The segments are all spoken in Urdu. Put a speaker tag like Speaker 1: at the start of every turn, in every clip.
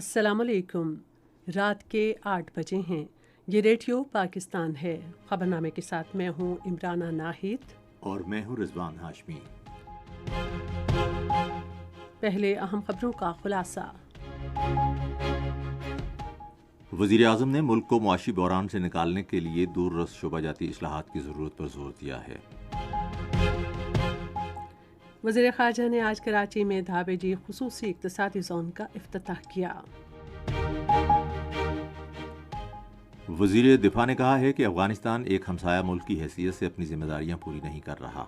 Speaker 1: السلام علیکم۔ رات کے 8 بجے ہیں۔ یہ ریڈیو پاکستان ہے۔ خبرنامے کے ساتھ میں ہوں عمرانہ ناہید
Speaker 2: اور میں ہوں رضوان ہاشمی۔
Speaker 1: پہلے اہم خبروں کا خلاصہ۔
Speaker 2: وزیر اعظم نے ملک کو معاشی بحران سے نکالنے کے لیے دور رس شعبہ جاتی اصلاحات کی ضرورت پر زور دیا ہے۔
Speaker 1: وزیر خارجہ نے آج کراچی میں دھابے جی خصوصی اقتصادی زون کا افتتاح کیا۔
Speaker 2: وزیر دفاع نے کہا ہے کہ افغانستان ایک ہمسایہ ملک کی حیثیت سے اپنی ذمہ داریاں پوری نہیں کر رہا۔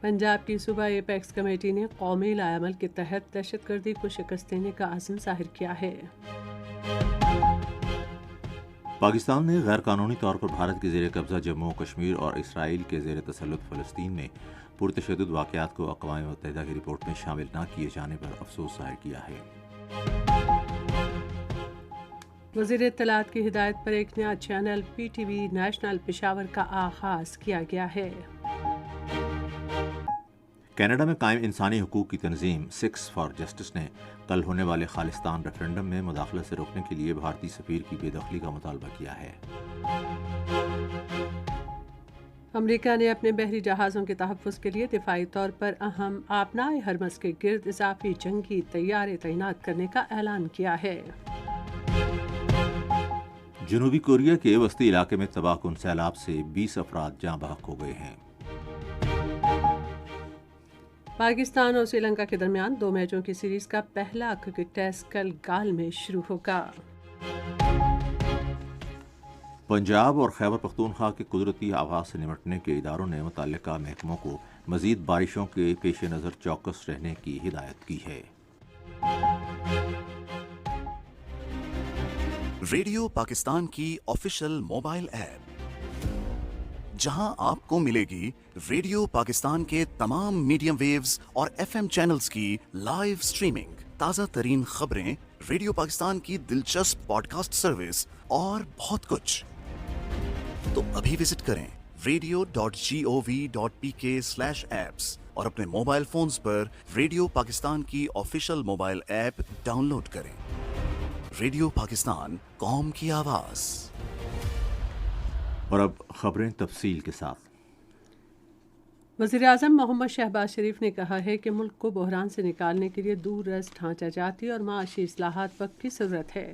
Speaker 1: پنجاب کی صوبہ ایپیکس کمیٹی نے قومی لائحہ عمل کے تحت دہشت گردی کو شکست دینے کا عزم ظاہر کیا ہے۔
Speaker 2: پاکستان نے غیر قانونی طور پر بھارت کے زیر قبضہ جموں و کشمیر اور اسرائیل کے زیر تسلط فلسطین میں پرتشدد واقعات کو اقوام متحدہ کی رپورٹ میں شامل نہ کیے جانے پر افسوس ظاہر کیا ہے۔
Speaker 1: وزیر اطلاعات کی ہدایت پر ایک نیا channel P T V national Peshawar کا آغاز کیا گیا ہے۔
Speaker 2: کینیڈا میں قائم انسانی حقوق کی تنظیم سکس فار جسٹس نے کل ہونے والے خالصتان ریفرنڈم میں مداخلت سے روکنے کے لیے بھارتی سفیر کی بے دخلی کا مطالبہ کیا ہے۔
Speaker 1: امریکہ نے اپنے بحری جہازوں کے تحفظ کے لیے دفاعی طور پر اہم آبنائے ہرمز کے گرد اضافی جنگی طیارے تعینات کرنے کا اعلان کیا ہے۔
Speaker 2: جنوبی کوریا کے وسطی علاقے میں تباہ کن سیلاب سے 20 افراد جاں بحق ہو گئے ہیں۔
Speaker 1: پاکستان اور سری لنکا کے درمیان 2 میچوں کی سیریز کا پہلا کرکٹ ٹیسٹ کل گال میں شروع ہوگا۔
Speaker 2: پنجاب اور خیبر پختونخوا کے قدرتی آفات سے نمٹنے کے اداروں نے متعلقہ محکموں کو مزید بارشوں کے پیش نظر چوکس رہنے کی ہدایت کی ہے۔
Speaker 3: ریڈیو پاکستان کی آفیشیل موبائل ایپ، جہاں آپ کو ملے گی ریڈیو پاکستان کے تمام میڈیم ویوز اور ایف ایم چینلز کی لائیو سٹریمنگ، تازہ ترین خبریں، ریڈیو پاکستان کی دلچسپ پوڈ کاسٹ سروس اور بہت کچھ۔ تو ابھی وزٹ کریں radio.gov.pk/apps اور اپنے موبائل فونز پر ریڈیو پاکستان کی official mobile app download کریں۔ ریڈیو پاکستان، قوم کی آواز۔
Speaker 2: اور اب خبریں تفصیل کے ساتھ۔
Speaker 1: وزیر اعظم محمد شہباز شریف نے کہا ہے کہ ملک کو بحران سے نکالنے کے لیے دور رس ڈھانچہ جاتی اور معاشی اصلاحات وقت کی ضرورت ہے۔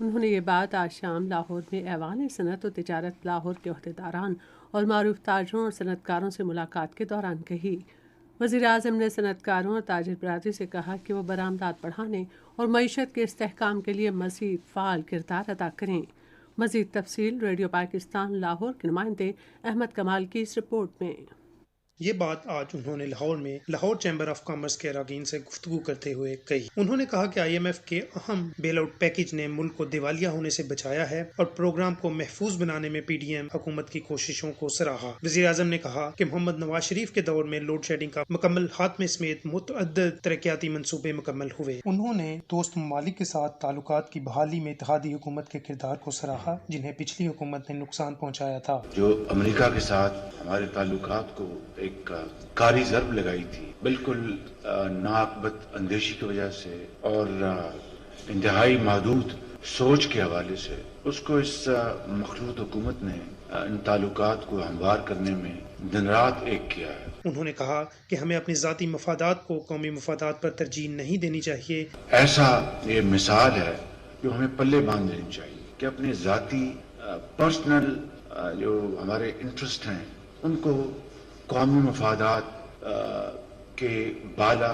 Speaker 1: انہوں نے یہ بات آج شام لاہور میں ایوان صنعت و تجارت لاہور کے عہدیداران اور معروف تاجروں اور صنعت کاروں سے ملاقات کے دوران کہی۔ وزیر اعظم نے صنعت کاروں اور تاجر برادری سے کہا کہ وہ برآمدات بڑھانے اور معیشت کے استحکام کے لیے مزید فعال کردار ادا کریں۔ مزید تفصیل ریڈیو پاکستان لاہور کے نمائندے احمد کمال کی اس رپورٹ میں۔
Speaker 4: یہ بات آج انہوں نے لاہور میں لاہور چیمبر آف کامرس کے اراکین سے گفتگو کرتے ہوئے کہی۔ انہوں نے کہا کہ آئی ایم ایف کے اہم بیل آؤٹ پیکج نے ملک کو دیوالیہ ہونے سے بچایا ہے اور پروگرام کو محفوظ بنانے میں پی ڈی ایم حکومت کی کوششوں کو سراہا۔ وزیر اعظم نے کہا کہ محمد نواز شریف کے دور میں لوڈ شیڈنگ کا مکمل خاتمے سمیت متعدد ترقیاتی منصوبے مکمل ہوئے۔ انہوں نے دوست ممالک کے ساتھ تعلقات کی بحالی میں اتحادی حکومت کے کردار کو سراہا، جنہیں پچھلی حکومت نے نقصان پہنچایا تھا۔
Speaker 5: جو امریکہ کے ساتھ ہمارے تعلقات کو ایک کاری ضرب لگائی تھی، بالکل ناقبت اندیشی کی وجہ سے اور انتہائی محدود سوچ کے حوالے سے، اس کو اس مخلوط حکومت نے ان تعلقات کو ہموار کرنے میں دن رات ایک کیا ہے۔
Speaker 4: انہوں نے کہا کہ ہمیں اپنے ذاتی مفادات کو قومی مفادات پر ترجیح نہیں دینی چاہیے۔
Speaker 5: ایسا یہ مثال ہے جو ہمیں پلے باندھ لینی چاہیے کہ اپنے ذاتی پرسنل جو ہمارے انٹرسٹ ہیں ان کو قومی مفادات کے بالا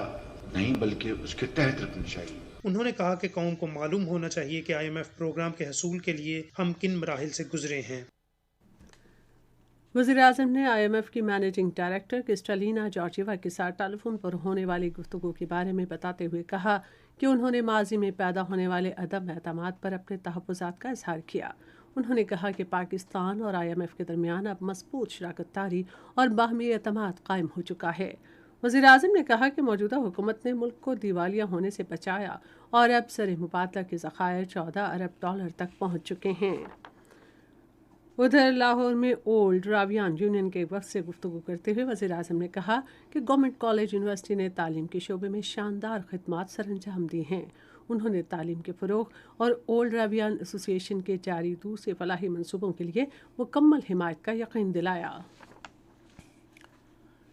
Speaker 5: نہیں بلکہ اس کے تحت رکھنی چاہیے۔
Speaker 4: انہوں نے کہا کہ قوم کو معلوم ہونا چاہیے کہ آئی ایم ایف پروگرام کے حصول کے لیے ہم کن مراحل سے گزرے ہیں۔
Speaker 1: وزیر اعظم نے آئی ایم ایف کی مینیجنگ ڈائریکٹر کرسٹلینا جارجیوا کے ساتھ ٹیلی فون پر ہونے والی گفتگو کے بارے میں بتاتے ہوئے کہا کہ انہوں نے ماضی میں پیدا ہونے والے عدم اعتماد پر اپنے تحفظات کا اظہار کیا۔ انہوں نے کہا کہ پاکستان اور آئی ایم ایف کے درمیان اب مضبوط شراکت داری اور باہمی اعتماد قائم ہو چکا ہے۔ وزیر اعظم نے کہا کہ موجودہ حکومت نے ملک کو دیوالیہ ہونے سے بچایا اور اب زر مبادلہ کے ذخائر $14 ارب تک پہنچ چکے ہیں۔ ادھر لاہور میں اولڈ راویان یونین کے وقت سے گفتگو کرتے ہوئے وزیر اعظم نے کہا کہ گورنمنٹ کالج یونیورسٹی نے تعلیم کے شعبے میں شاندار خدمات سر انجام دی ہیں. انہوں نے تعلیم کے فروغ اور اولڈ راویان ایسوسی ایشن کے جاری دوسرے فلاحی منصوبوں کے لیے مکمل حمایت کا یقین دلایا.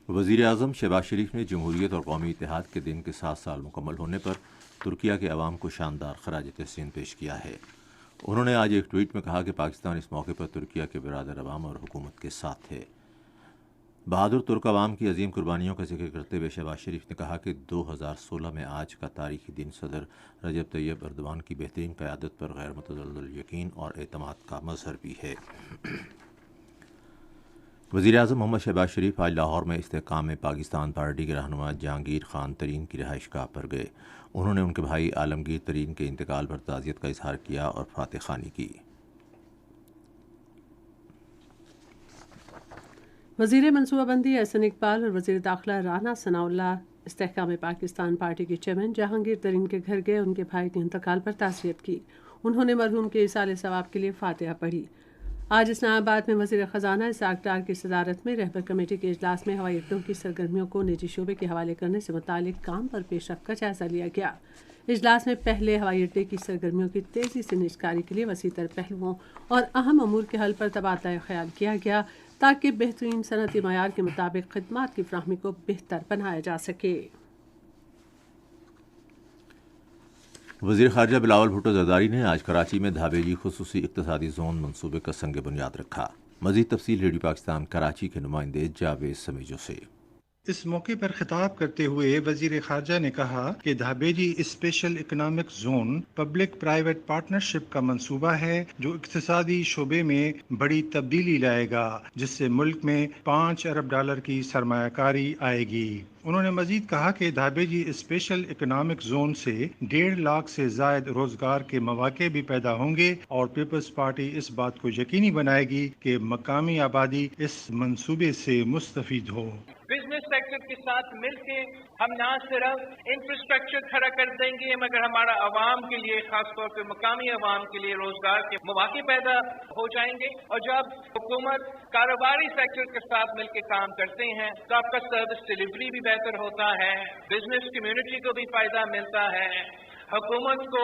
Speaker 2: وزیر اعظم شہباز شریف نے جمہوریت اور قومی اتحاد کے دن کے 7 سال مکمل ہونے پر ترکیہ کے عوام کو شاندار خراج تحسین پیش کیا ہے. انہوں نے آج ایک ٹویٹ میں کہا کہ پاکستان اس موقع پر ترکیہ کے برادر عوام اور حکومت کے ساتھ ہے. بہادر ترک عوام کی عظیم قربانیوں کا ذکر کرتے ہوئے شہباز شریف نے کہا کہ 2016 میں آج کا تاریخی دن صدر رجب طیب ایردوان کی بہترین قیادت پر غیر متزلزل یقین اور اعتماد کا مظہر بھی ہے. وزیر اعظم محمد شہباز شریف آج لاہور میں استحکام پاکستان پارٹی کے رہنما جہانگیر خان ترین کی رہائش گاہ پر گئے. انہوں نے ان کے بھائی عالمگیر ترین کے انتقال پر تعزیت کا اظہار کیا اور فاتح خوانی کی.
Speaker 1: وزیر منصوبہ بندی احسن اقبال اور وزیر داخلہ رانا ثناء اللہ استحکام پاکستان پارٹی کے چیئرمین جہانگیر ترین کے گھر گئے. ان کے بھائی کے انتقال پر تعزیت کی. انہوں نے مرحوم کے ایصال ثواب کے لیے فاتحہ پڑھی. آج اسلام آباد میں وزیر خزانہ اسحاق ڈار کی صدارت میں رہبر کمیٹی کے اجلاس میں ہوائی اڈوں کی سرگرمیوں کو نجی شعبے کے حوالے کرنے سے متعلق کام پر پیش رفت کا جائزہ لیا گیا. اجلاس میں پہلے ہوائی اڈے کی سرگرمیوں کی تیزی سے نجکاری کے لیے وسیع تر پہلوؤں اور اہم امور کے حل پر تبادلہ خیال کیا گیا تاکہ بہترین صنعتی معیار کے مطابق خدمات کی فراہمی کو بہتر بنایا جا سکے.
Speaker 2: وزیر خارجہ بلاول بھٹو زرداری نے آج کراچی میں دھابیجی خصوصی اقتصادی زون منصوبے کا سنگ بنیاد رکھا. مزید تفصیل ریڈیو پاکستان کراچی کے نمائندے جاوید سمیجو سے.
Speaker 6: اس موقع پر خطاب کرتے ہوئے وزیر خارجہ نے کہا کہ Dhabeji special economic zone public private partnership کا منصوبہ ہے جو اقتصادی شعبے میں بڑی تبدیلی لائے گا جس سے ملک میں $5 ارب کی سرمایہ کاری آئے گی. انہوں نے مزید کہا کہ دھابیجی اسپیشل اکنامک زون سے 1.5 لاکھ سے زائد روزگار کے مواقع بھی پیدا ہوں گے اور پیپلز پارٹی اس بات کو یقینی بنائے گی کہ مقامی آبادی اس منصوبے سے مستفید ہو.
Speaker 7: بزنس سیکٹر کے ساتھ مل کے ہم نہ صرف انفراسٹرکچر کھڑا کر دیں گے مگر ہمارا عوام کے لیے خاص طور پہ مقامی عوام کے لیے روزگار کے مواقع پیدا ہو جائیں گے. اور جب حکومت کاروباری سیکٹر کے ساتھ مل کے کام کرتے ہیں تو آپ کا سروس ڈلیوری بھی بہتر ہوتا ہے, بزنس کمیونٹی کو بھی فائدہ ملتا ہے, حکومت کو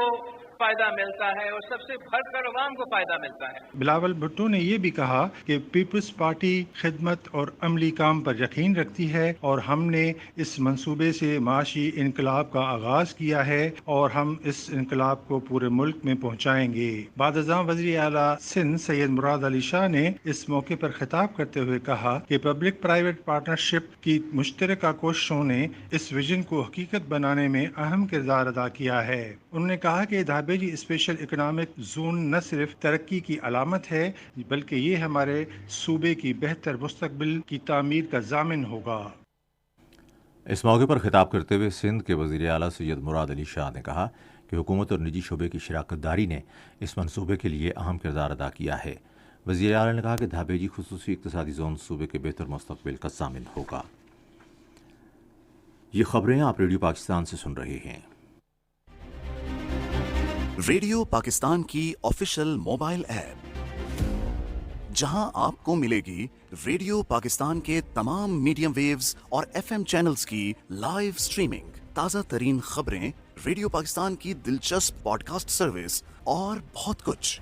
Speaker 7: فائدہ ملتا ہے اور سب سے بڑھ کر عوام کو فائدہ ملتا ہے.
Speaker 6: بلاول بھٹو نے یہ بھی کہا کہ پیپلز پارٹی خدمت اور عملی کام پر یقین رکھتی ہے اور ہم نے اس منصوبے سے معاشی انقلاب کا آغاز کیا ہے اور ہم اس انقلاب کو پورے ملک میں پہنچائیں گے. بعد ازاں وزیر اعلیٰ سندھ سید مراد علی شاہ نے اس موقع پر خطاب کرتے ہوئے کہا کہ پبلک پرائیویٹ پارٹنرشپ کی مشترکہ کوششوں نے اس ویژن کو حقیقت بنانے میں اہم کردار ادا کیا ہے. انہوں نے کہا کہ دھابیجی اسپیشل اکنامک زون نہ صرف ترقی کی علامت ہے بلکہ یہ ہمارے صوبے کی بہتر مستقبل کی تعمیر کا ضامن ہوگا.
Speaker 2: اس موقع پر خطاب کرتے ہوئے سندھ کے وزیر اعلیٰ سید مراد علی شاہ نے کہا کہ حکومت اور نجی شعبے کی شراکت داری نے اس منصوبے کے لیے اہم کردار ادا کیا ہے. وزیر اعلیٰ نے کہا کہ دھابیجی خصوصی اقتصادی زون صوبے کے بہتر مستقبل کا ضامن ہوگا. یہ خبریں آپ ریڈیو پاکستان سے سن رہے ہیں.
Speaker 3: ریڈیو پاکستان کی آفیشیل موبائل ایپ جہاں آپ کو ملے گی ریڈیو پاکستان کے تمام میڈیم ویوز اور FM چینلز کی لائیو سٹریمنگ, تازہ ترین خبریں, ریڈیو پاکستان کی دلچسپ پوڈ کاسٹ سروس اور بہت کچھ.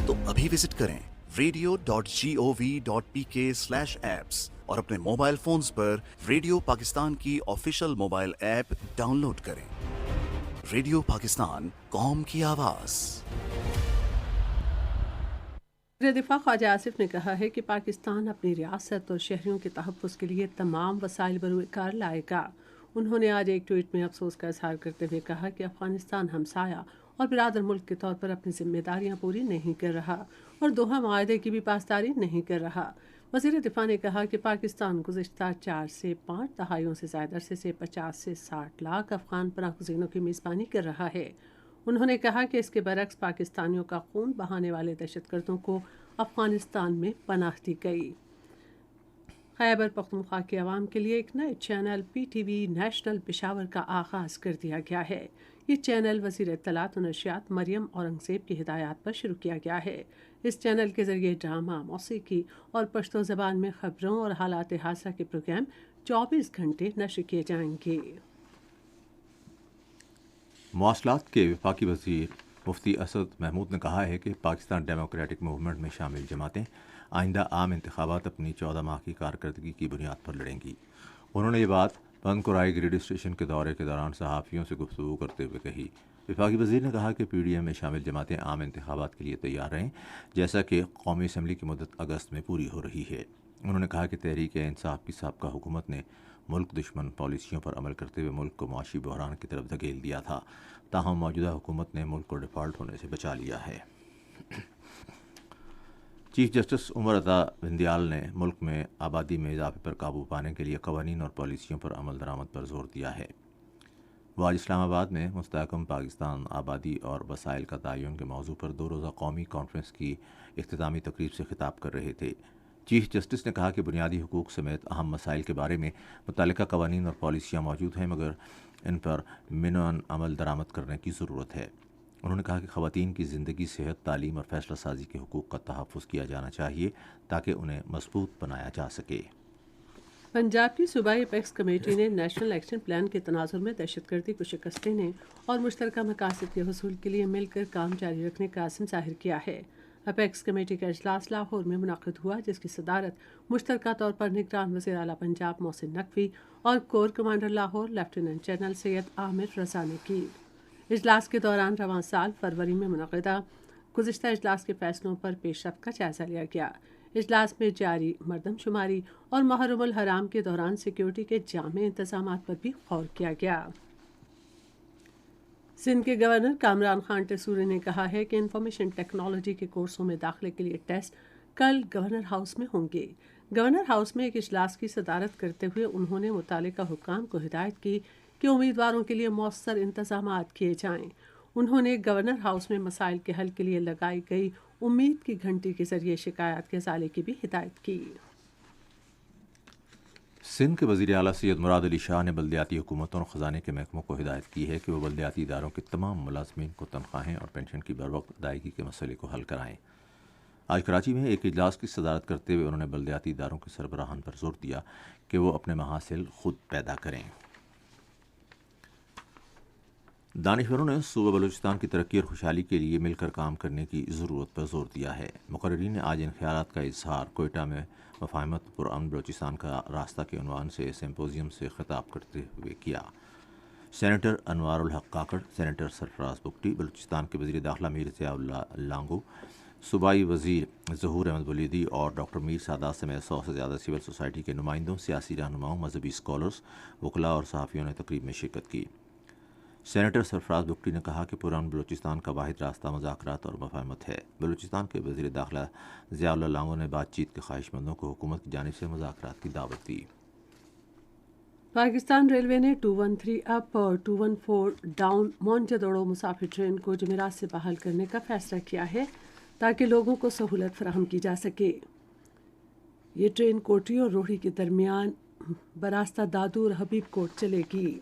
Speaker 3: تو ابھی وزٹ کریں radio.gov.pk/apps اور اپنے موبائل فونز پر ریڈیو پاکستان کی official mobile app download کریں. ریڈیو پاکستان, قوم کی آواز.
Speaker 1: وزیر دفاع خواجہ آصف نے کہا ہے کہ پاکستان اپنی ریاست اور شہریوں کے تحفظ کے لیے تمام وسائل بروئے کار لائے گا. انہوں نے آج ایک ٹویٹ میں افسوس کا اظہار کرتے ہوئے کہا کہ افغانستان ہمسایہ اور برادر ملک کے طور پر اپنی ذمہ داریاں پوری نہیں کر رہا اور دوحہ معاہدے کی بھی پاسداری نہیں کر رہا. وزیر دفاع نے کہا کہ پاکستان گزشتہ 4 سے 5 دہائیوں سے زائد عرصے سے 50 سے 60 لاکھ افغان پناہ گزینوں کی میزبانی کر رہا ہے. انہوں نے کہا کہ اس کے برعکس پاکستانیوں کا خون بہانے والے دہشت گردوں کو افغانستان میں پناہ دی گئی. خیبر پختونخوا کے عوام کے لیے ایک نئے چینل PTV نیشنل پشاور کا آغاز کر دیا گیا ہے. یہ چینل وزیر اطلاعات و نشریات مریم اورنگزیب کی ہدایات پر شروع کیا گیا ہے۔ اس چینل کے ذریعے ڈرامہ، موسیقی اور پشتو زبان میں خبروں اور حالات حاضرہ کے پروگرام 24 گھنٹے نشر کیے جائیں گے۔
Speaker 2: مواصلات کے وفاقی وزیر مفتی اسد محمود نے کہا ہے کہ پاکستان ڈیموکریٹک موومنٹ میں شامل جماعتیں آئندہ عام انتخابات اپنی 14 ماہ کی کارکردگی کی بنیاد پر لڑیں گی۔ انہوں نے یہ بات پنکورائی گریڈ اسٹیشن کے دورے کے دوران صحافیوں سے گفتگو کرتے ہوئے کہی۔ وفاقی وزیر نے کہا کہ پی ڈی ایم میں شامل جماعتیں عام انتخابات کے لیے تیار رہیں، جیسا کہ قومی اسمبلی کی مدت اگست میں پوری ہو رہی ہے۔ انہوں نے کہا کہ تحریک انصاف کی سابقہ حکومت نے ملک دشمن پالیسیوں پر عمل کرتے ہوئے ملک کو معاشی بحران کی طرف دھکیل دیا تھا، تاہم موجودہ حکومت نے ملک کو ڈیفالٹ ہونے سے بچا لیا ہے۔ چیف جسٹس عمر عطا بندیال نے ملک میں آبادی میں اضافے پر قابو پانے کے لیے قوانین اور پالیسیوں پر عمل درآمد پر زور دیا ہے۔ وہ آج اسلام آباد میں مستحکم پاکستان آبادی اور وسائل کا تعین کے موضوع پر 2 روزہ قومی کانفرنس کی اختتامی تقریب سے خطاب کر رہے تھے۔ چیف جسٹس نے کہا کہ بنیادی حقوق سمیت اہم مسائل کے بارے میں متعلقہ قوانین اور پالیسیاں موجود ہیں، مگر ان پر منوعاً عمل درآمد کرنے کی ضرورت ہے۔ انہوں نے کہا کہ خواتین کی زندگی، صحت، تعلیم اور فیصلہ سازی کے حقوق کا تحفظ کیا جانا چاہیے تاکہ انہیں مضبوط بنایا جا سکے۔
Speaker 1: پنجاب کی صوبائی اپیکس کمیٹی نے نیشنل ایکشن پلان کے تناظر میں دہشت گردی کو شکست دینے اور مشترکہ مقاصد کے حصول کے لیے مل کر کام جاری رکھنے کا عزم ظاہر کیا ہے۔ اپیکس کمیٹی کا اجلاس لاہور میں منعقد ہوا، جس کی صدارت مشترکہ طور پر نگران وزیر اعلیٰ پنجاب محسن نقوی اور corps commander Lahore lieutenant general Syed Aamir Raza نے کی۔ اجلاس کے دوران رواں سال فروری میں منعقدہ گزشتہ اجلاس کے فیصلوں پر پیش رفت کا جائزہ لیا گیا۔ اجلاس میں جاری مردم شماری اور محرم الحرام کے دوران سیکیورٹی کے جامع انتظامات پر بھی غور کیا گیا۔ سندھ کے گورنر کامران خان ٹیسوری نے کہا ہے کہ انفارمیشن ٹیکنالوجی کے کورسوں میں داخلے کے لیے ٹیسٹ کل گورنر ہاؤس میں ہوں گے۔ گورنر ہاؤس میں ایک اجلاس کی صدارت کرتے ہوئے انہوں نے متعلقہ حکام کو ہدایت کی کہ امیدواروں کے لیے مؤثر انتظامات کیے جائیں۔ انہوں نے گورنر ہاؤس میں مسائل کے حل کے لیے لگائی گئی امید کی گھنٹی کے ذریعے شکایات کے ازالے کی بھی ہدایت کی۔
Speaker 2: سندھ کے وزیر اعلیٰ سید مراد علی شاہ نے بلدیاتی حکومتوں اور خزانے کے محکموں کو ہدایت کی ہے کہ وہ بلدیاتی اداروں کے تمام ملازمین کو تنخواہیں اور پینشن کی بروقت ادائیگی کے مسئلے کو حل کرائیں۔ آج کراچی میں ایک اجلاس کی صدارت کرتے ہوئے انہوں نے بلدیاتی اداروں کے سربراہان پر زور دیا کہ وہ اپنے محاصل خود پیدا کریں۔ دانشوروں نے صوبہ بلوچستان کی ترقی اور خوشحالی کے لیے مل کر کام کرنے کی ضرورت پر زور دیا ہے۔ مقررین نے آج ان خیالات کا اظہار کوئٹہ میں مفاہمت پرامن بلوچستان کا راستہ کے عنوان سے سمپوزیم سے خطاب کرتے ہوئے کیا۔ سینیٹر انوار الحق کاکڑ، سینیٹر سرفراز بگٹی، بلوچستان کے وزیر داخلہ میر ضیاء اللہ لانگو، صوبائی وزیر ظہور احمد ولیدی اور ڈاکٹر میر سعداد سمیت 100 سے زیادہ سول سوسائٹی کے نمائندوں، سیاسی رہنماؤں، مذہبی اسکالرز، وکلاء اور صحافیوں نے تقریب میں شرکت کی۔ سینیٹر سرفراز بگٹی نے کہا کہ پرامن بلوچستان کا واحد راستہ مذاکرات اور مفاہمت ہے۔ بلوچستان کے وزیر داخلہ ضیاء اللہ لانگو نے بات چیت کے خواہش مندوں کو حکومت کی جانب سے مذاکرات کی دعوت دی۔
Speaker 1: پاکستان ریلوے نے 213 اپ اور 214 ڈاؤن مونجودڑو مسافر ٹرین کو جمعرات سے بحال کرنے کا فیصلہ کیا ہے تاکہ لوگوں کو سہولت فراہم کی جا سکے۔ یہ ٹرین کوٹری اور روہڑی کے درمیان براستہ دادو اور حبیب کوٹ چلے گی۔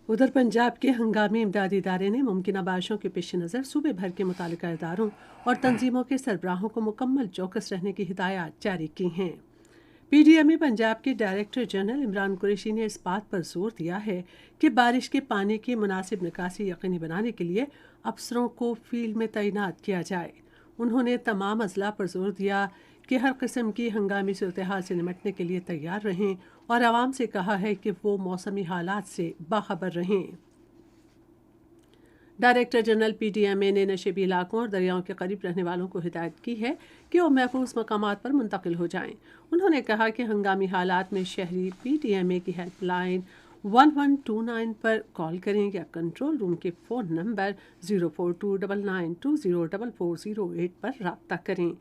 Speaker 1: ادھر پنجاب کے ہنگامی امدادی ادارے نے ممکنہ بارشوں کے پیش نظر صوبے بھر کے متعلقہ اداروں اور تنظیموں کے سربراہوں کو مکمل چوکس رہنے کی ہدایات جاری کی ہیں۔ پی ڈی ایم پنجاب کے ڈائریکٹر جنرل عمران قریشی نے اس بات پر زور دیا ہے کہ بارش کے پانی کی مناسب نکاسی یقینی بنانے کے لیے افسروں کو فیلڈ میں تعینات کیا جائے۔ انہوں نے تمام اضلاع پر زور دیا کہ ہر قسم کی ہنگامی صورتحال سے نمٹنے کے لیے تیار رہیں اور عوام سے کہا ہے کہ وہ موسمی حالات سے باخبر رہیں۔ Director general P D M A نے نشیبی علاقوں اور دریاؤں کے قریب رہنے والوں کو ہدایت کی ہے کہ وہ محفوظ مقامات پر منتقل ہو جائیں۔ انہوں نے کہا کہ ہنگامی حالات میں شہری پی ڈی ایم اے کی ہیلپ لائن 1129 پر کال کریں یا کنٹرول روم کے فون نمبر 04299204408 پر رابطہ کریں۔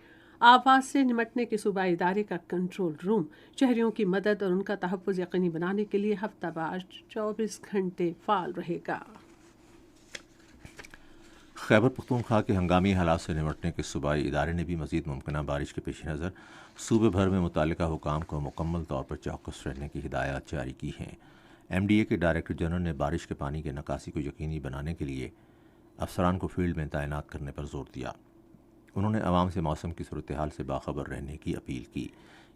Speaker 1: آفات سے نمٹنے کے صوبائی ادارے کا کنٹرول روم شہریوں کی مدد اور ان کا تحفظ یقینی بنانے کے لیے ہفتہ وار 24 گھنٹے فعال رہے گا۔
Speaker 2: خیبر پختونخوا کے ہنگامی حالات سے نمٹنے کے صوبائی ادارے نے بھی مزید ممکنہ بارش کے پیش نظر صوبے بھر میں متعلقہ حکام کو مکمل طور پر چوکس رہنے کی ہدایات جاری کی ہیں۔ MDA کے ڈائریکٹر جنرل نے بارش کے پانی کے نکاسی کو یقینی بنانے کے لیے افسران کو فیلڈ میں تعینات کرنے پر زور دیا۔ انہوں نے عوام سے موسم کی صورتحال سے باخبر رہنے کی اپیل کی۔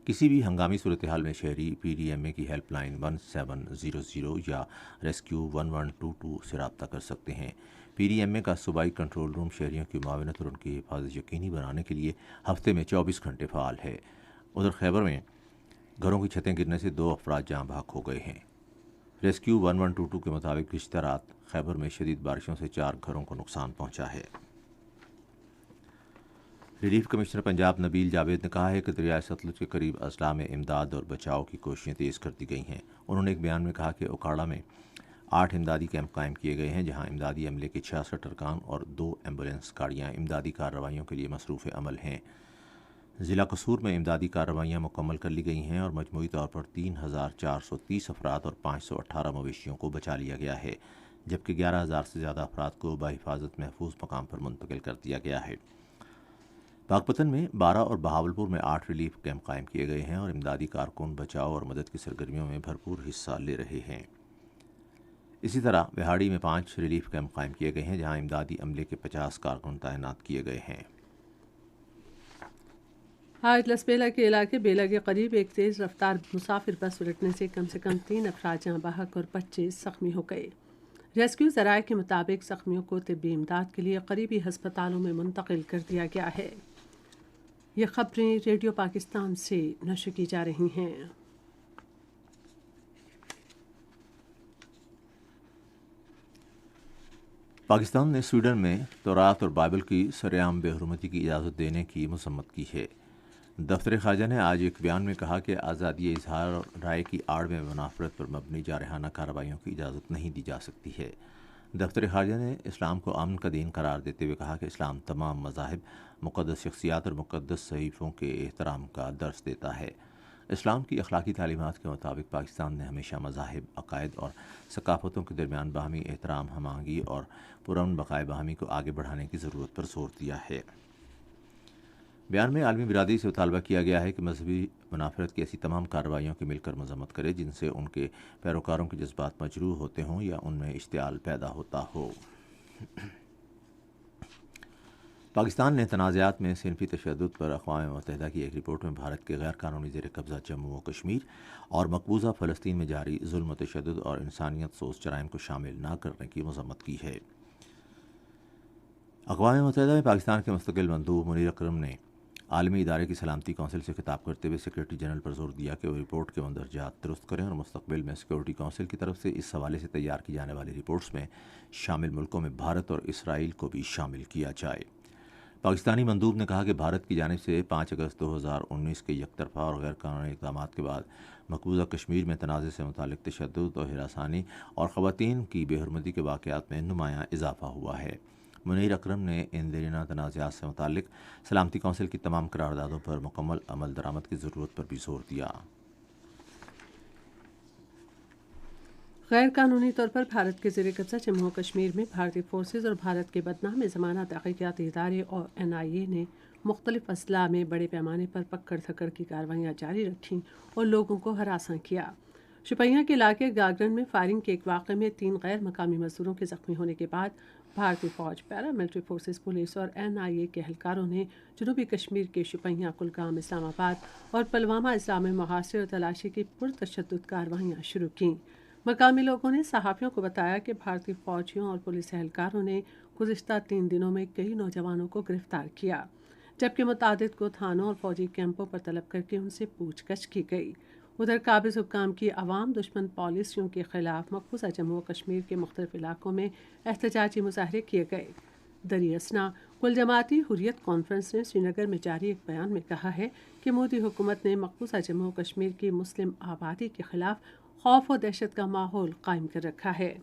Speaker 2: کسی بھی ہنگامی صورتحال میں شہری PDMA کی ہیلپ لائن 1700 یا ریسکیو 1122 سے رابطہ کر سکتے ہیں۔ PDMA کا صوبائی کنٹرول روم شہریوں کی معاونت اور ان کی حفاظت یقینی بنانے کے لیے ہفتے میں 24 گھنٹے فعال ہے۔ ادھر خیبر میں گھروں کی چھتیں گرنے سے 2 افراد جاں بحق ہو گئے ہیں۔ ریسکیو 1122 کے مطابق گزشتہ رات خیبر میں شدید بارشوں سے 4 گھروں کو نقصان پہنچا ہے۔ ریلیف کمشنر پنجاب نبیل جاوید نے کہا ہے کہ دریائے ستلج کے قریب اضلاع میں امداد اور بچاؤ کی کوششیں تیز کر دی گئی ہیں۔ انہوں نے ایک بیان میں کہا کہ اوکھاڑا میں 8 امدادی کیمپ قائم کیے گئے ہیں، جہاں امدادی عملے کے 66 ارکان اور 2 ایمبولینس گاڑیاں امدادی کارروائیوں کے لیے مصروف عمل ہیں۔ ضلع قصور میں امدادی کارروائیاں مکمل کر لی گئی ہیں اور مجموعی طور پر 3430 افراد اور 518 مویشیوں کو بچا لیا گیا ہے، جبکہ 11000 سے زیادہ افراد کو بحفاظت محفوظ مقام پر منتقل کر دیا گیا ہے۔ پاکپتن میں 12 اور بہاولپور میں 8 ریلیف کیمپ قائم کیے گئے ہیں اور امدادی کارکن بچاؤ اور مدد کی سرگرمیوں میں بھرپور حصہ لے رہے ہیں۔ اسی طرح بہاڑی میں 5 ریلیف کیمپ قائم کیے گئے ہیں، جہاں امدادی عملے کے 50 کارکن تعینات کیے گئے ہیں۔
Speaker 1: آج لسبیلا کے علاقے بیلا کے قریب ایک تیز رفتار مسافر بس الٹنے سے کم 3 افراد جاں بحق اور 25 زخمی ہو گئے۔ ریسکیو ذرائع کے مطابق زخمیوں کو طبی امداد کے لیے قریبی ہسپتالوں میں منتقل کر دیا گیا ہے۔ یہ خبریں ریڈیو پاکستان سے نشر کی جا رہی ہیں۔
Speaker 2: پاکستان نے سویڈن میں تورات اور بائبل کی سرعام بے حرمتی کی اجازت دینے کی مذمت کی ہے۔ دفتر خارجہ نے آج ایک بیان میں کہا کہ آزادی اظہار اور رائے کی آڑ میں منافرت پر مبنی جارحانہ کارروائیوں کی اجازت نہیں دی جا سکتی ہے۔ دفتر خارجہ نے اسلام کو امن کا دین قرار دیتے ہوئے کہا کہ اسلام تمام مذاہب، مقدس شخصیات اور مقدس صحیفوں کے احترام کا درس دیتا ہے۔ اسلام کی اخلاقی تعلیمات کے مطابق پاکستان نے ہمیشہ مذاہب، عقائد اور ثقافتوں کے درمیان باہمی احترام، ہم آہنگی اور پرامن بقائے باہمی کو آگے بڑھانے کی ضرورت پر زور دیا ہے۔ بیان میں عالمی برادری سے مطالبہ کیا گیا ہے کہ مذہبی منافرت کی ایسی تمام کارروائیوں کی مل کر مذمت کرے جن سے ان کے پیروکاروں کے جذبات مجروح ہوتے ہوں یا ان میں اشتعال پیدا ہوتا ہو۔ پاکستان نے تنازعات میں صنفی تشدد پر اقوام متحدہ کی ایک رپورٹ میں بھارت کے غیر قانونی زیر قبضہ جموں و کشمیر اور مقبوضہ فلسطین میں جاری ظلم و تشدد اور انسانیت سوز جرائم کو شامل نہ کرنے کی مذمت کی ہے۔ اقوام متحدہ میں پاکستان کے مستقل مندوب منیر اکرم نے عالمی ادارے کی سلامتی کونسل سے خطاب کرتے ہوئے سیکرٹری جنرل پر زور دیا کہ وہ رپورٹ کے مندرجات درست کریں اور مستقبل میں سیکورٹی کونسل کی طرف سے اس حوالے سے تیار کی جانے والی رپورٹس میں شامل ملکوں میں بھارت اور اسرائیل کو بھی شامل کیا جائے۔ پاکستانی مندوب نے کہا کہ بھارت کی جانب سے 5 اگست 2019 کے یک طرفہ اور غیر قانونی اقدامات کے بعد مقبوضہ کشمیر میں تنازع سے متعلق تشدد اور ہراسانی اور خواتین کی بے حرمتی کے واقعات میں نمایاں اضافہ ہوا ہے۔ منیر اکرم نے ان دیرینہ تنازعات سے متعلق سلامتی کونسل کی تمام قراردادوں پر مکمل عمل درآمد کی ضرورت پر بھی زور دیا۔
Speaker 1: غیر قانونی طور پر بھارت کے زیر قبضہ جموں و کشمیر میں بھارتی فورسز اور بھارت کے بدنام زمانہ تحقیقاتی ادارے اور NIA نے مختلف اضلاع میں بڑے پیمانے پر پکڑ دھکڑ کی کارروائیاں جاری رکھیں اور لوگوں کو ہراساں کیا۔ شوپیاں کے علاقے گاگرن میں فائرنگ کے ایک واقعے میں 3 غیر مقامی مزدوروں کے زخمی ہونے کے بعد بھارتی فوج، پیراملٹری فورسز، پولیس اور NIA کے اہلکاروں نے جنوبی کشمیر کے شوپیاں، کلگام، اسلام آباد اور پلوامہ اضلاع میں محاصرے اور تلاشی کی پرتشدد کارروائیاں شروع کیں۔ مقامی لوگوں نے صحافیوں کو بتایا کہ بھارتی فوجیوں اور پولیس اہلکاروں نے گزشتہ 3 دنوں میں کئی نوجوانوں کو گرفتار کیا، جبکہ متعدد کو تھانوں اور فوجی کیمپوں پر طلب کر کے ان سے پوچھ گچھ کی گئی۔ ادھر قابض حکام کی عوام دشمن پالیسیوں کے خلاف مقبوضہ جموں و کشمیر کے مختلف علاقوں میں احتجاجی مظاہرے کیے گئے۔ دری اثنا کل جماعتی حریت کانفرنس نے سری نگر میں جاری ایک بیان میں کہا ہے کہ مودی حکومت نے مقبوضہ جموں و کشمیر کی مسلم آبادی کے خلاف خوف و دہشت کا ماحول قائم کر رکھا ہے۔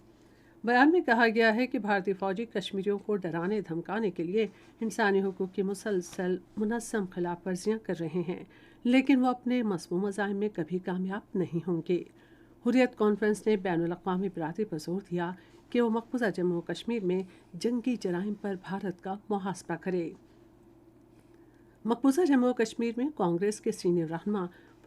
Speaker 1: بیان میں کہا گیا ہے کہ بھارتی فوجی کشمیریوں کو ڈرانے دھمکانے کے لیے انسانی حقوق کی مسلسل منظم خلاف ورزیاں کر رہے ہیں، لیکن وہ اپنے مذموم عزائم میں کبھی کامیاب نہیں ہوں گے۔ حریت کانفرنس نے بین الاقوامی برادری پر زور دیا کہ وہ مقبوضہ جموں و کشمیر میں جنگی جرائم پر بھارت کا محاسبہ کرے۔ مقبوضہ جموں و کشمیر میں کانگریس کے سینئر رہنما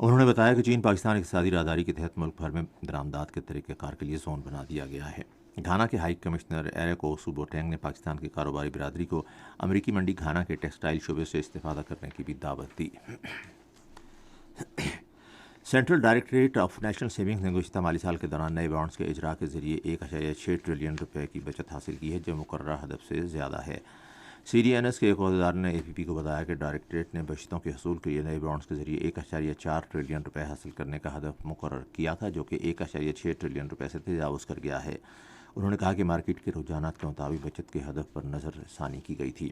Speaker 2: انہوں نے بتایا کہ چین پاکستان اقتصادی راہداری کے تحت ملک بھر میں درآمدات کے طریقہ کار کے لیے زون بنا دیا گیا ہے۔ گھانا کے ہائی کمشنر ایرک اوسو بوٹینگ نے پاکستان کی کاروباری برادری کو امریکی منڈی گھانا کے ٹیکسٹائل شعبے سے استفادہ کرنے کی بھی دعوت دی۔ Central directorate of national savings نے گزشتہ مالی سال کے دوران نئے بانڈز کے اجراء کے ذریعے 1.6 ٹریلین روپے کی بچت حاصل کی ہے، جو مقررہ ہدف سے زیادہ ہے۔ CDNS کے ایک عہدیدار نے APP کو بتایا کہ ڈائریکٹوریٹ نے بچتوں کے حصول کے لیے نئے بانڈز کے ذریعے 1.4 ٹریلین روپے حاصل کرنے کا ہدف مقرر کیا تھا، جو کہ 1.6 ٹریلین روپے سے تجاوز کر گیا ہے۔ انہوں نے کہا کہ مارکیٹ کے رجحانات کے مطابق بچت کے ہدف پر نظر ثانی کی گئی تھی۔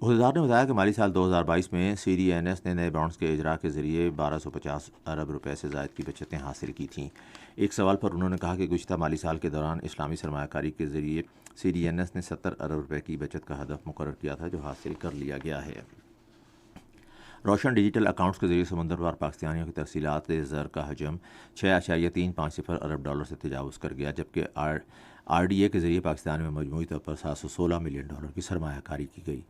Speaker 2: عہدیدار نے بتایا کہ مالی سال 2022 میں CDNS نے نئے بانڈز کے اجراء کے ذریعے 1250 ارب روپے سے زائد کی بچتیں حاصل کی تھیں۔ ایک سوال پر انہوں نے کہا کہ گزشتہ مالی سال کے دوران اسلامی سرمایہ کاری کے ذریعے CDNS نے 70 ارب روپے کی بچت کا ہدف مقرر کیا تھا، جو حاصل کر لیا گیا ہے۔ روشن ڈیجیٹل اکاؤنٹس کے ذریعے سمندر پار پاکستانیوں کی ترسیلات زر کا حجم 6.350 ارب ڈالر سے تجاوز کر گیا، جبکہ RDA کے ذریعے پاکستان میں مجموعی طور پر 716 ملین ڈالر کی سرمایہ کاری کی گئی۔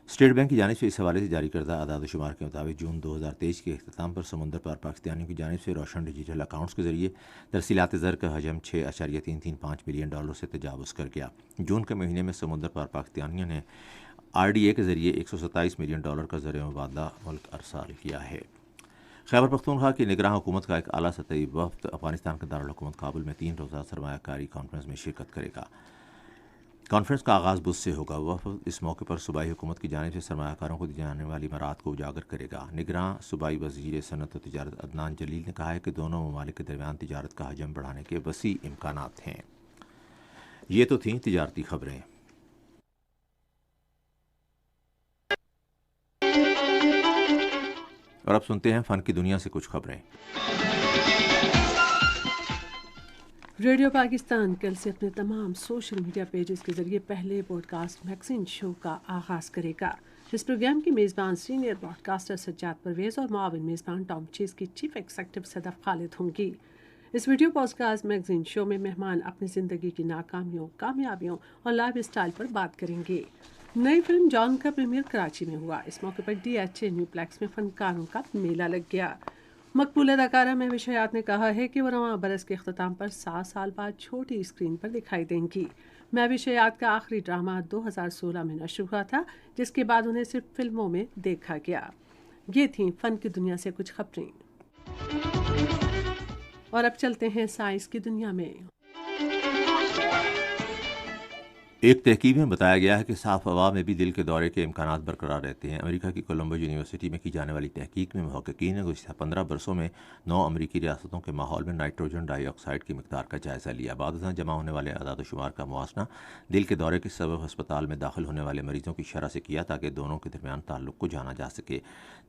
Speaker 2: اسٹیٹ بینک کی جانب سے اس حوالے سے جاری کردہ اعداد و شمار کے مطابق جون 2023 کے اختتام پر سمندر پار پاکستانیوں کی جانب سے روشن ڈیجیٹل اکاؤنٹس کے ذریعے ترسیلات زر کا حجم 6.335 ملین ڈالر سے تجاوز کر گیا۔ جون کے مہینے میں سمندر پار پاکستانیوں نے RDA کے ذریعے 127 ملین ڈالر کا زر مبادلہ ملک ارسال کیا ہے۔ خیبر پختونخوا کی نگراں حکومت کا ایک اعلیٰ سطحی وفد افغانستان کے دارالحکومت کابل میں 3 روزہ سرمایہ کاری کانفرنس میں شرکت کرے گا۔ کانفرنس کا آغاز بدھ سے ہوگا۔ وفد اس موقع پر صوبائی حکومت کی جانب سے سرمایہ کاروں کو دی جانے والی مراعات کو اجاگر کرے گا۔ نگراں صوبائی وزیر صنعت و تجارت عدنان جلیل نے کہا ہے کہ دونوں ممالک کے درمیان تجارت کا حجم بڑھانے کے وسیع امکانات ہیں۔ یہ تو تھیں تجارتی خبریں۔ اور اب سنتے ہیں فن کی دنیا سے کچھ خبریں۔
Speaker 1: ریڈیو پاکستان کل سے اپنے تمام سوشل میڈیا پیجز کے ذریعے پہلے براڈ کاسٹ میگزین شو کا آغاز کرے گا۔ اس پروگرام کی میزبان senior broadcaster Sajjad Parvez اور معاون میزبان ٹام چیز کی چیف ایگزیکٹو صدف خالد ہوں گی۔ اس ویڈیو پوڈ کاسٹ میگزین شو میں مہمان اپنی زندگی کی ناکامیوں، کامیابیوں اور لائف اسٹائل پر بات کریں گے۔ نئی فلم جان کا پریمیئر کراچی میں ہوا۔ اس موقع پر DHA نیو پلیکس میں فنکاروں کا میلہ لگ گیا۔ مقبول اداکارہ مہوش حیات نے کہا ہے کہ وہ رواں برس کے اختتام پر 7 سال بعد چھوٹی اسکرین پر دکھائی دیں گی۔ مہوش حیات کا آخری ڈرامہ 2016 میں نشر ہوا تھا، جس کے بعد انہیں صرف فلموں میں دیکھا گیا۔ یہ تھیں فن کی دنیا سے کچھ خبریں، اور اب چلتے ہیں سائنس کی دنیا میں۔
Speaker 2: ایک تحقیق میں بتایا گیا ہے کہ صاف ہوا میں بھی دل کے دورے کے امکانات برقرار رہتے ہیں۔ امریکہ کی کولمبو یونیورسٹی میں کی جانے والی تحقیق میں محققین نے گزشتہ 15 برسوں میں 9 امریکی ریاستوں کے ماحول میں نائٹروجن ڈائی آکسائیڈ کی مقدار کا جائزہ لیا۔ بعد ازاں جمع ہونے والے اعداد و شمار کا موازنہ دل کے دورے کے سبب ہسپتال میں داخل ہونے والے مریضوں کی شرح سے کیا، تاکہ دونوں کے درمیان تعلق کو جانا جا سکے۔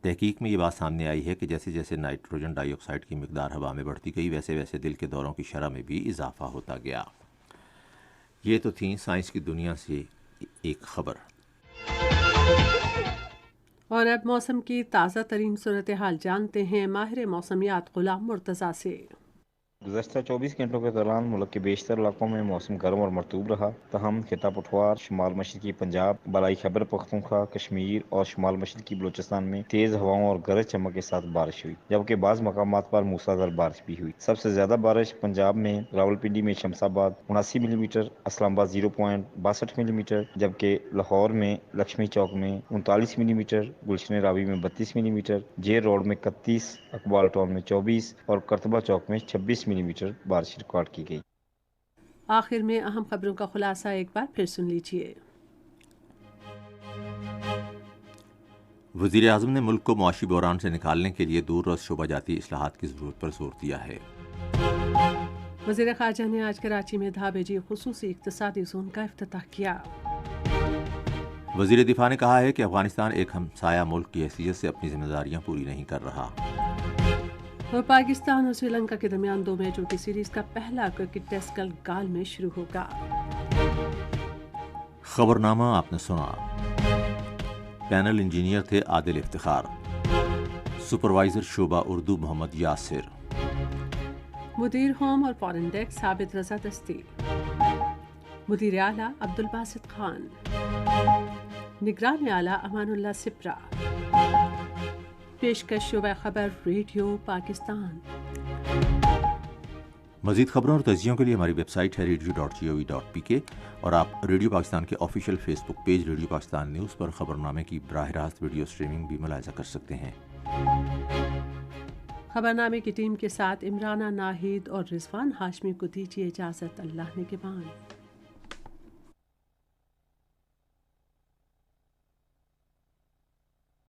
Speaker 2: تحقیق میں یہ بات سامنے آئی ہے کہ جیسے جیسے نائٹروجن ڈائی آکسائیڈ کی مقدار ہوا میں بڑھتی گئی، ویسے ویسے دل کے دوروں کی شرح میں بھی اضافہ ہوتا گیا۔ یہ تو تھیں سائنس کی دنیا سے ایک خبر۔
Speaker 1: اور اب موسم کی تازہ ترین صورتحال جانتے ہیں ماہر موسمیات غلام مرتضیٰ سے۔
Speaker 8: گزشتہ 24 گھنٹوں کے دوران ملک کے بیشتر علاقوں میں موسم گرم اور مرطوب رہا، تاہم خطہ پٹوار، شمال مشرقی پنجاب، بالائی خیبر پختونخوا، کشمیر اور شمال مشرقی بلوچستان میں تیز ہواؤں اور گرج چمک کے ساتھ بارش ہوئی، جبکہ بعض مقامات پر موسلادھار بارش بھی ہوئی۔ سب سے زیادہ بارش پنجاب میں راولپنڈی میں شمس آباد 79 ملی میٹر، اسلام آباد 0.62 ملی میٹر، جبکہ لاہور میں لکشمی چوک میں 39 ملی میٹر، گلشن راوی میں 32 ملی میٹر، جیر روڈ میں 31، اقبال ٹاؤن میں 24 اور کرتبہ چوک میں 26 ملی میٹر بارش ریکارڈ کی گئی۔
Speaker 1: آخر میں اہم خبروں کا خلاصہ ایک بار پھر سن لیجیے۔
Speaker 2: وزیر اعظم نے ملک کو معاشی بحران سے نکالنے کے لیے دور رس شعبہ جاتی اصلاحات کی ضرورت پر زور دیا ہے۔
Speaker 1: وزیر خارجہ نے آج کراچی میں دھابیجی خصوصی اقتصادی زون کا افتتاح کیا۔
Speaker 2: وزیر دفاع نے کہا ہے کہ افغانستان ایک ہمسایہ ملک کی حیثیت سے اپنی ذمہ داریاں پوری نہیں کر رہا۔
Speaker 1: اور پاکستان اور سری لنکا کے درمیان 2 میچوں کی سیریز کا پہلا کرکٹ ٹیسٹ کل گال میں شروع ہوگا۔
Speaker 2: خبرنامہ آپ نے سنا۔ پینل انجینئر تھے عادل افتخار، سپروائزر شعبہ اردو محمد یاسر،
Speaker 1: مدیر ہوم اور فارن ڈیسک ثابت رضا دستی، مدیر اعلیٰ عبدالباسط خان، نگران اعلیٰ امان اللہ سپرا، پیشکش شعبہ خبر ریڈیو پاکستان۔
Speaker 2: مزید خبروں اور تجزیوں کے لیے ہماری ویب سائٹ ہے radio.gov.pk اور آپ ریڈیو پاکستان کے آفیشیل فیس بک پیج ریڈیو پاکستان نیوز پر خبرنامے کی براہ راست ویڈیو اسٹریمنگ بھی ملاحظہ کر سکتے ہیں۔
Speaker 1: خبرنامے کی ٹیم کے ساتھ عمرانہ ناہید اور رضوان ہاشمی کو دیجیے اجازت، اللہ نگہبان۔